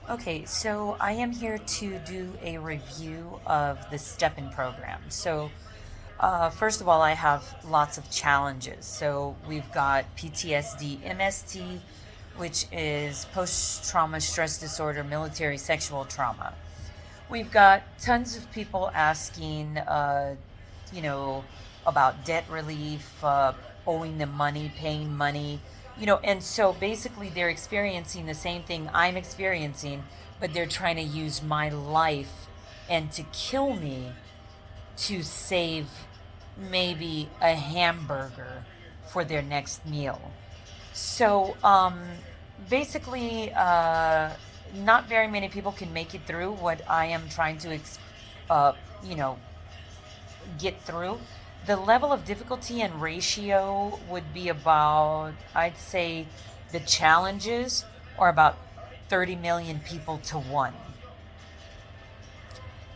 Okay, so I am here to do a review of the STEPN program. First of all, I have lots of challenges. So, we've got PTSD, MST, which is post trauma stress disorder, military sexual trauma. We've got tons of people asking, you know, about debt relief, owing them money, paying money, and so basically they're experiencing the same thing I'm experiencing, but they're trying to use my life and to kill me to save maybe a hamburger for their next meal. So basically, not very many people can make it through what I am trying to, uh, you know, get through. The level of difficulty and ratio would be about, I'd say, the challenges are about 30 million people to one,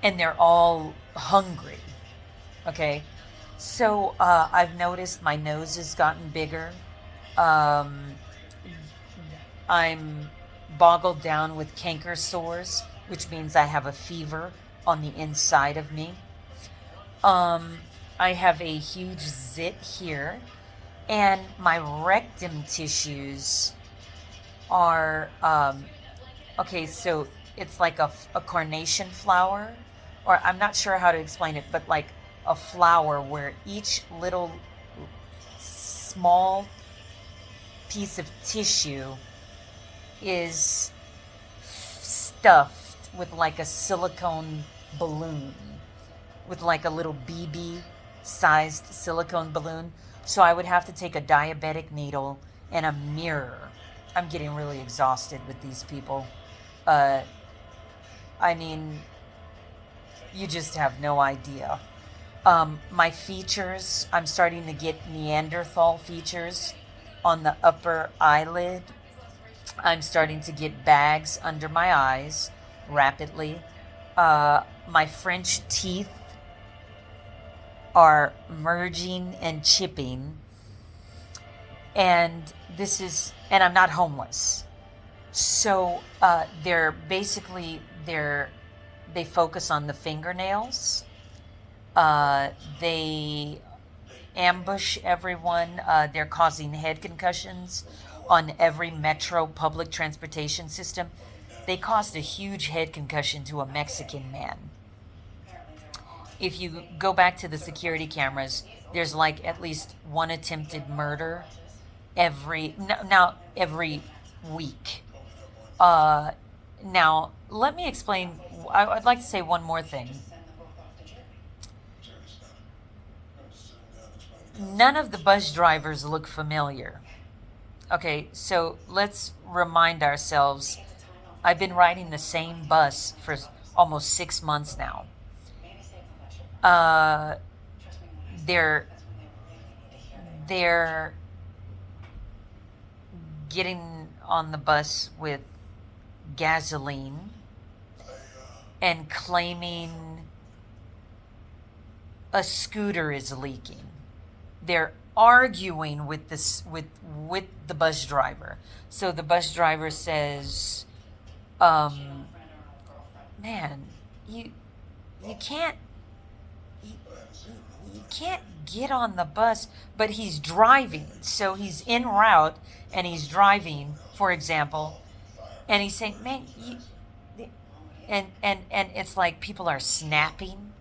and they're all hungry. Okay, so I've noticed my nose has gotten bigger. Um, I'm boggled down with canker sores, which means I have a fever on the inside of me. Um, I have a huge zit here, and my rectum tissues are okay. So it's like a carnation flower, or I'm not sure how to explain it, but like a flower where each little small piece of tissue is stuffed with like a silicone balloon, with like a little BB sized silicone balloon. So I would have to take a diabetic needle and a mirror. I'm getting really exhausted with these people. Uh, I mean, you just have no idea. My features, I'm starting to get Neanderthal features on the upper eyelid. I'm starting to get bags under my eyes rapidly. My French teeth are merging and chipping, and I'm not homeless. So they focus on the fingernails. They ambush everyone. They're causing head concussions on every metro public transportation system. They caused a huge head concussion to a Mexican man. If you go back to the security cameras, there's like at least one attempted murder every week. Uh, Now, let me explain. I'd like to say one more thing. None of the bus drivers look familiar. Okay, so let's remind ourselves, I've been riding the same bus for almost 6 months now. Uh, they're they're getting on the bus with gasoline and claiming a scooter is leaking. They're arguing with this with the bus driver. So the bus driver says, um, "Man, you you can't you, you can't get on the bus." But he's driving, so he's en route and he's driving, for example, and he's saying, "Man, and it's like people are snapping,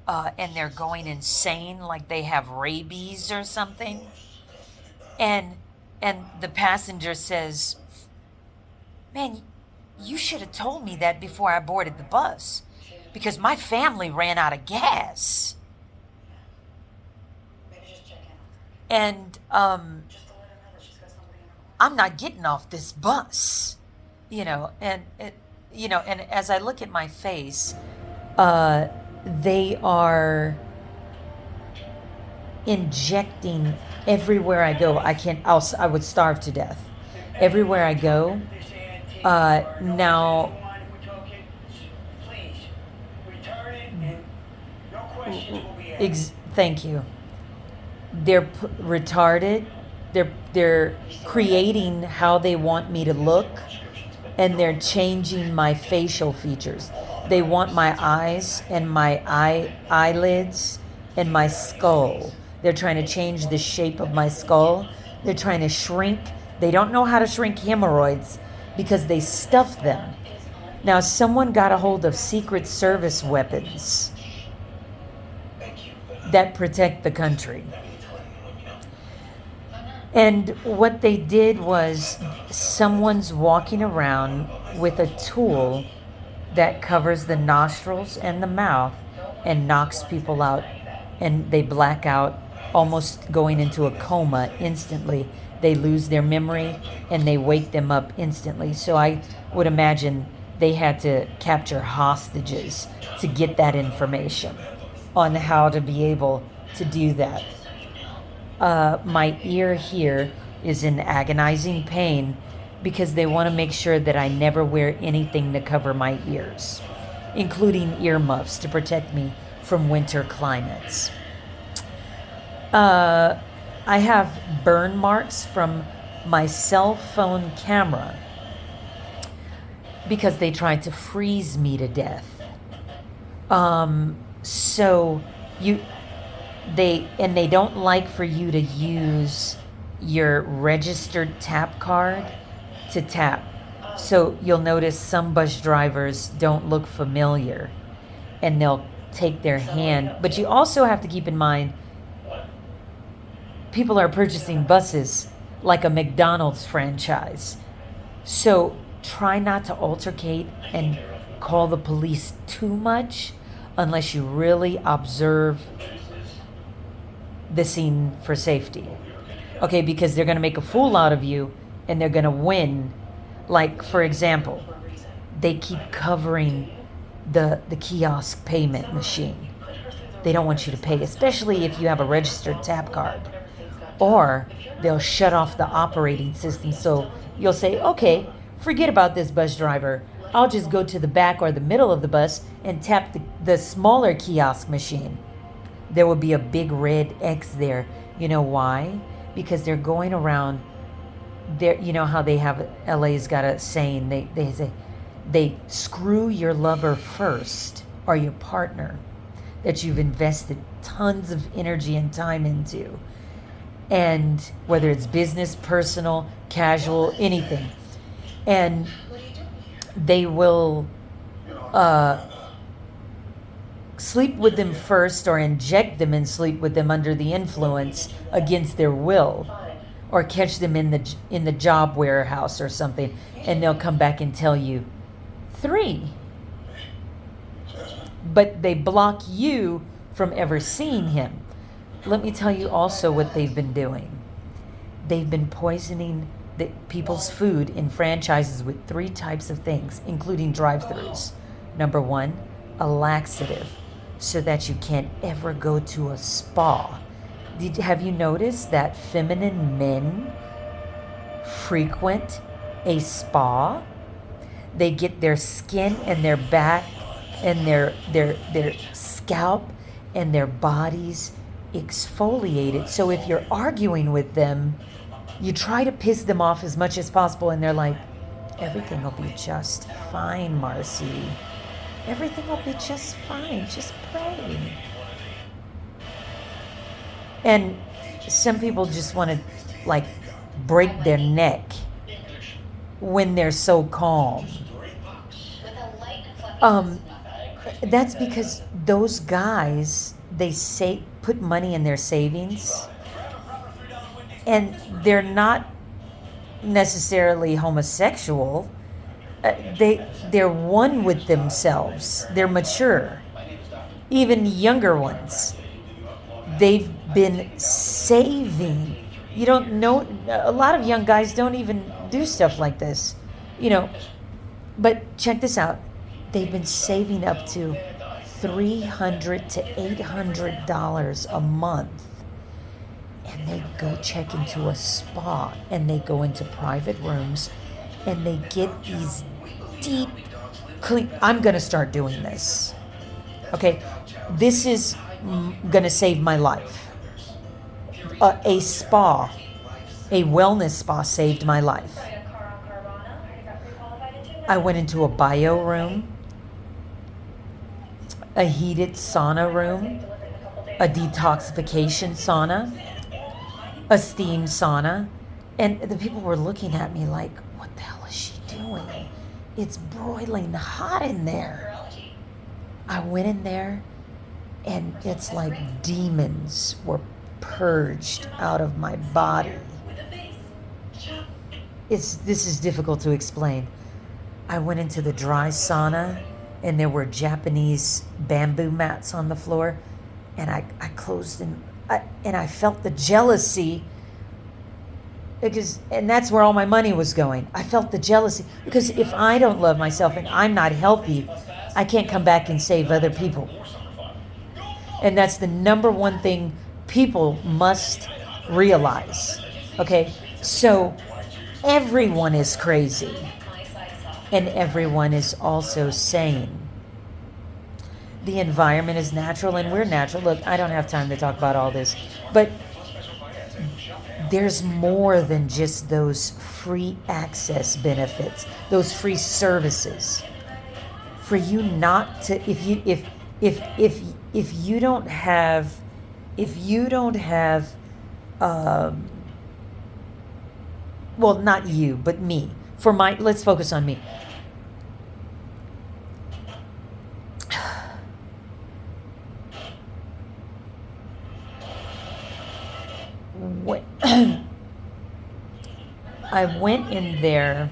and they're going insane, like they have rabies or something." And the passenger says, "Man, you should have told me that before I boarded the bus, because my family ran out of gas." And I'm not getting off this bus, and as I look at my face, uh, they are injecting everywhere I go. I would starve to death everywhere I go. Now, thank you. They're retarded. They're creating how they want me to look. and they're changing my facial features. They want my eyes and my eyelids and my skull. They're trying to change the shape of my skull. They're trying to shrink. They don't know how to shrink hemorrhoids because they stuff them. Now, someone got a hold of Secret Service weapons that protect the country. And what they did was someone's walking around with a tool that covers the nostrils and the mouth and knocks people out, and they black out, almost going into a coma instantly. They lose their memory and they wake them up instantly. So I would imagine they had to capture hostages to get that information on how to be able to do that. My ear here is in agonizing pain because they want to make sure that I never wear anything to cover my ears, including earmuffs to protect me from winter climates. I have burn marks from my cell phone camera because they tried to freeze me to death. So they don't like for you to use your registered tap card to tap. So you'll notice some bus drivers don't look familiar and they'll take their hand. But you also have to keep in mind, people are purchasing buses like a McDonald's franchise. So try not to altercate and call the police too much unless you really observe the scene for safety. Okay, because they're going to make a fool out of you and they're going to win. Like, for example, they keep covering the kiosk payment machine. They don't want you to pay, especially if you have a registered tap card. Or they'll shut off the operating system. So you'll say, okay, forget about this bus driver. I'll just go to the back or the middle of the bus and tap the smaller kiosk machine. There will be a big red X there. You know why? Because they're going around there. You know how they have, LA's got a saying, they say, they screw your lover first, or your partner that you've invested tons of energy and time into. And whether it's business, personal, casual, anything. And they will sleep with them first or inject them and sleep with them under the influence against their will, or catch them in the job warehouse or something, and they'll come back and tell you 3. But they block you from ever seeing him. Let me tell you also what they've been doing. They've been poisoning people's food in franchises with 3 types of things, including drive-thrus. Number 1, a laxative, so that you can't ever go to a spa. Have you noticed that feminine men frequent a spa? They get their skin and their back and their scalp and their bodies exfoliated. So if you're arguing with them, you try to piss them off as much as possible, and they're like, everything will be just fine, Marcy. Everything will be just fine. Just pray. And some people just want to like break their neck when they're so calm. That's because those guys, they put money in their savings, and they're not necessarily homosexual. They're one with themselves. They're mature. Even younger ones, they've been saving. You don't know, a lot of young guys don't even do stuff like this, but check this out. They've been saving up to $300 to $800 a month, and they go check into a spa, and they go into private rooms, and they get these deep clean. I'm going to start doing this. Okay, this is going to save my life. A spa, a wellness spa saved my life. I went into a bio room, a heated sauna room, a detoxification sauna, a steam sauna. And the people were looking at me like, what the hell is she doing? It's broiling hot in there. I went in there and it's like demons were purged out of my body. This is difficult to explain. I went into the dry sauna and there were Japanese bamboo mats on the floor, and I closed and I felt the jealousy, and that's where all my money was going. I felt the jealousy because if I don't love myself and I'm not healthy, I can't come back and save other people. And that's the number one thing people must realize. Okay? So everyone is crazy and everyone is also sane. The environment is natural and we're natural. Look, I don't have time to talk about all this, but there's more than just those free access benefits, those free services. For you not to, if you don't have, well, not you, but me. Let's focus on me. I went in there.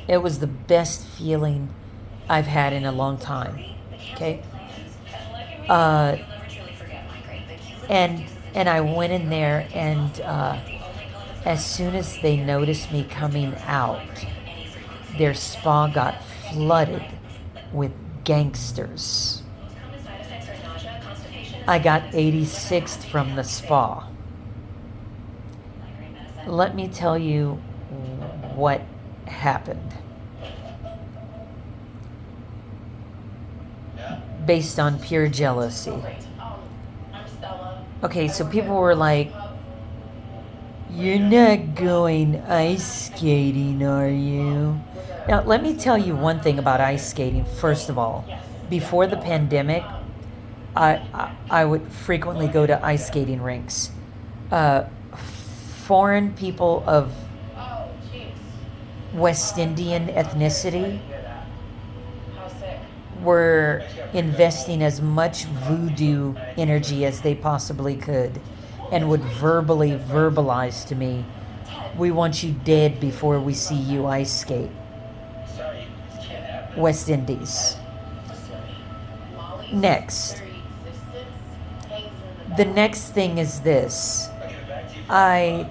It was the best feeling I've had in a long time. Okay. And I went in there, and as soon as they noticed me coming out, their spa got flooded with gangsters. I got 86th from the spa. Let me tell you what happened. Based on pure jealousy. Okay, so people were like, "You're not going ice skating, are you?" Now, let me tell you one thing about ice skating. First of all, before the pandemic, I would frequently go to ice skating rinks. Foreign people of West Indian ethnicity were investing as much voodoo energy as they possibly could and would verbalize to me, "We want you dead before we see you ice skate." West Indies. Next. The next thing is this. I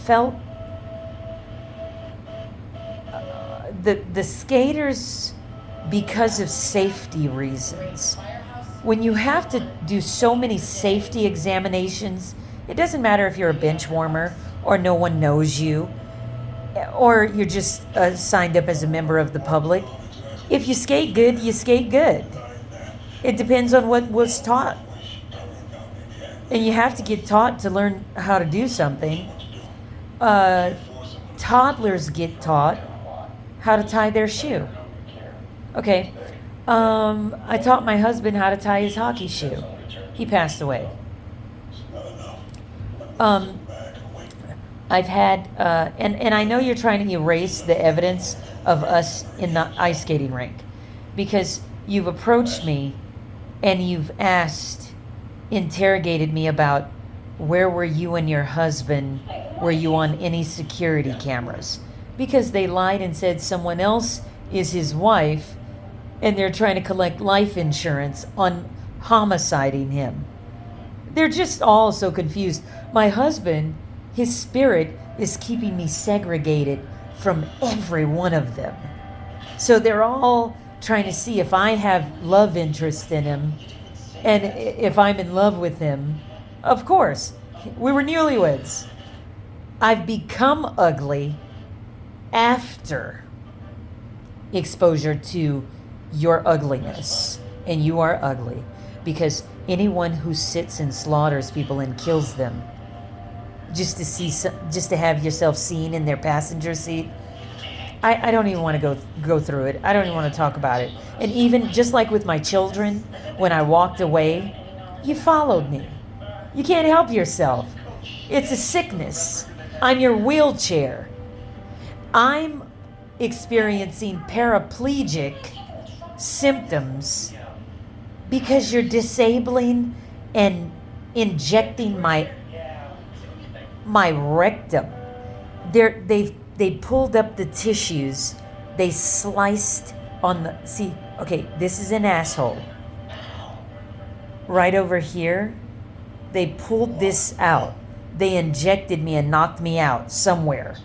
felt the skaters, because of safety reasons, when you have to do so many safety examinations, it doesn't matter if you're a bench warmer or no one knows you or you're just signed up as a member of the public. If you skate good, you skate good. It depends on what was taught. And you have to get taught to learn how to do something. Toddlers get taught how to tie their shoe. Okay. I taught my husband how to tie his hockey shoe. He passed away. I've had, and I know you're trying to erase the evidence of us in the ice skating rink, because you've approached me and you've interrogated me about, where were you and your husband? Were you on any security cameras? Because they lied and said someone else is his wife and they're trying to collect life insurance on homiciding him. They're just all so confused. My husband, his spirit is keeping me segregated from every one of them. So they're all trying to see if I have love interest in him and if I'm in love with him. Of course, we were newlyweds. I've become ugly after exposure to your ugliness, and you are ugly, because anyone who sits and slaughters people and kills them just to just to have yourself seen in their passenger seat. I don't even want to go through it. I don't even want to talk about it. And even just like with my children, when I walked away, you followed me. You can't help yourself. It's a sickness. I'm your wheelchair. I'm experiencing paraplegic symptoms because you're disabling and injecting my rectum. They pulled up the tissues. They sliced on the, see, okay, this is an asshole. Right over here, they pulled this out. They injected me and knocked me out somewhere.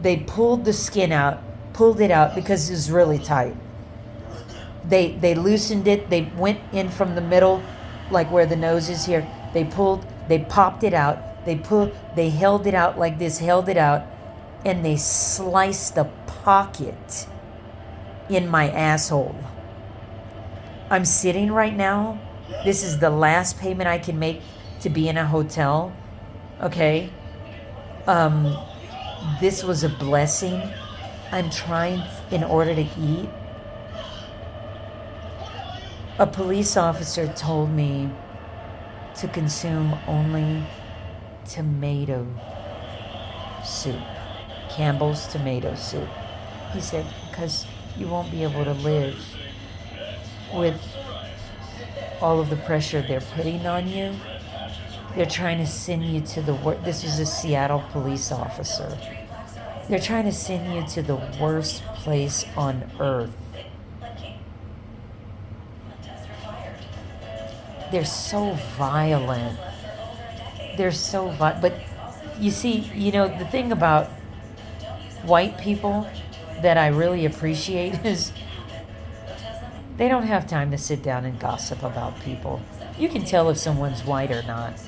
They pulled the skin out, pulled it out because it was really tight. They loosened it. They went in from the middle, like where the nose is here. They popped it out. They held it out like this, held it out, and they sliced a pocket in my asshole. I'm sitting right now. This is the last payment I can make to be in a hotel. Okay? This was a blessing. I'm trying in order to eat. A police officer told me to consume only tomato soup. Campbell's tomato soup. He said, because you won't be able to live with all of the pressure they're putting on you. They're trying to send you to the worst. This is a Seattle police officer. They're trying to send you to the worst place on earth. They're so violent. They're so violent. But you see, the thing about white people that I really appreciate is they don't have time to sit down and gossip about people. You can tell if someone's white or not.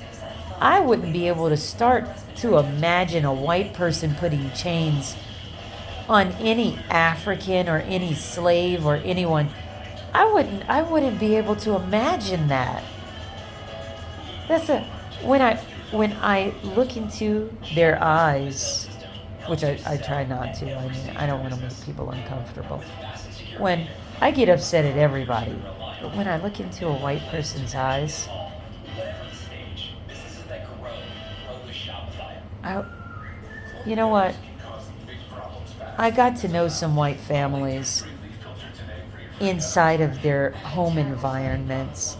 I wouldn't be able to start to imagine a white person putting chains on any African or any slave or anyone. I wouldn't be able to imagine that. When I look into their eyes, which I try not to. I mean, I don't want to make people uncomfortable. When I get upset at everybody, but when I look into a white person's eyes, you know what? I got to know some white families inside of their home environments.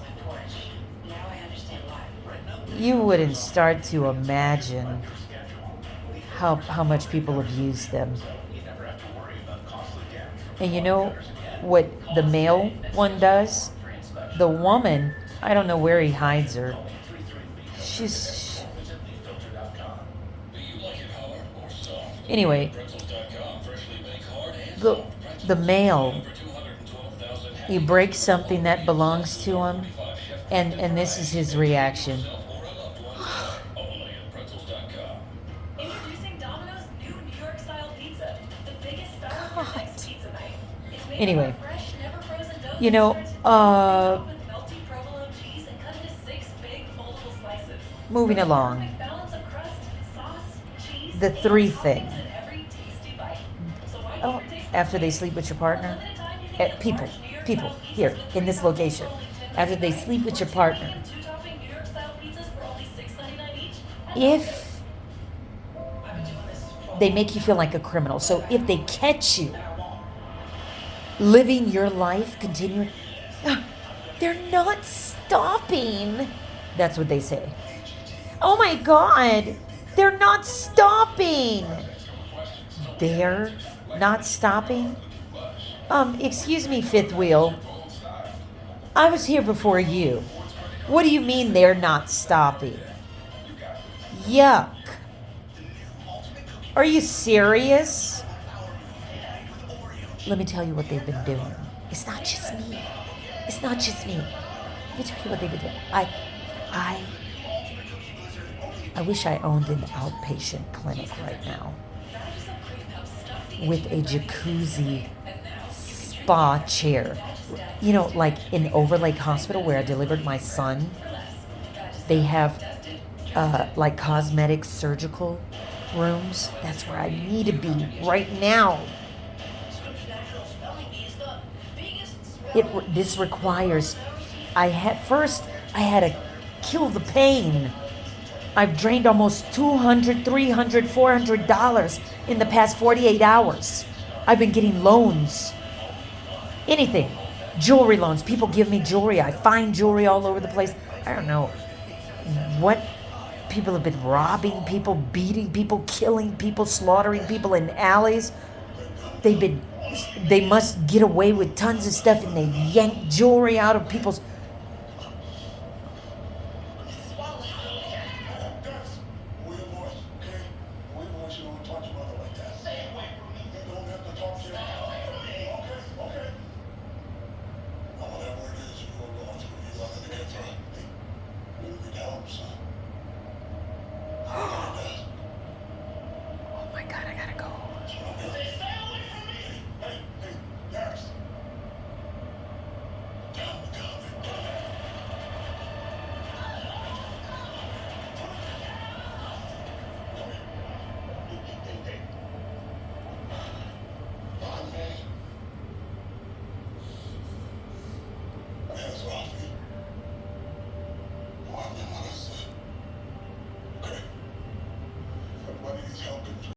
You wouldn't start to imagine how much people abuse them. And you know what the male one does? The woman, I don't know where he hides her. Anyway, the male, he breaks something that belongs to him, and this is his reaction. God. Anyway, moving along. The three thing. Oh, after they sleep with your partner? People here in this location. After they sleep with your partner. If they make you feel like a criminal. So if they catch you living your life, continuing, they're not stopping. That's what they say. Oh my God, they're not stopping. They're not stopping? Excuse me, fifth wheel. I was here before you. What do you mean they're not stopping? Yuck. Are you serious? Let me tell you what they've been doing. It's not just me. Let me tell you what they've been doing. I wish I owned an outpatient clinic right now with a jacuzzi spa chair. Like in Overlake Hospital where I delivered my son, they have like cosmetic surgical rooms. That's where I need to be right now. This requires, I had to kill the pain. I've drained almost $200, $300, $400 in the past 48 hours. I've been getting loans. Anything. Jewelry loans. People give me jewelry. I find jewelry all over the place. I don't know what. People have been robbing people, beating people, killing people, slaughtering people in alleys. They've been, they must get away with tons of stuff, and they yank jewelry out of people's. Oh my God, I gotta go.